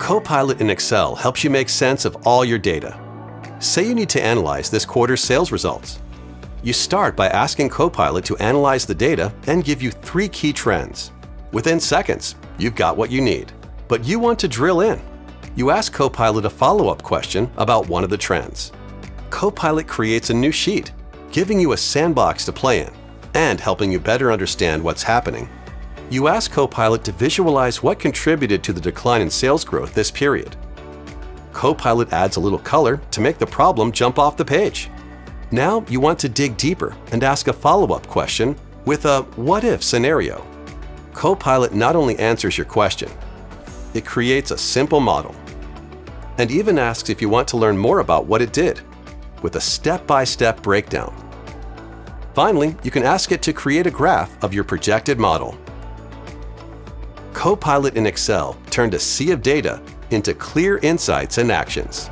Copilot in Excel helps you make sense of all your data. Say you need to analyze this quarter's sales results. You start by asking Copilot to analyze the data and give you 3 key trends. Within seconds, you've got what you need. But you want to drill in. You ask Copilot a follow-up question about one of the trends. Copilot creates a new sheet, giving you a sandbox to play in and helping you better understand what's happening. You ask Copilot to visualize what contributed to the decline in sales growth this period. Copilot adds a little color to make the problem jump off the page. Now you want to dig deeper and ask a follow-up question with a what-if scenario. Copilot not only answers your question, it creates a simple model and even asks if you want to learn more about what it did with a step-by-step breakdown. Finally, you can ask it to create a graph of your projected model. Copilot in Excel turned a sea of data into clear insights and actions.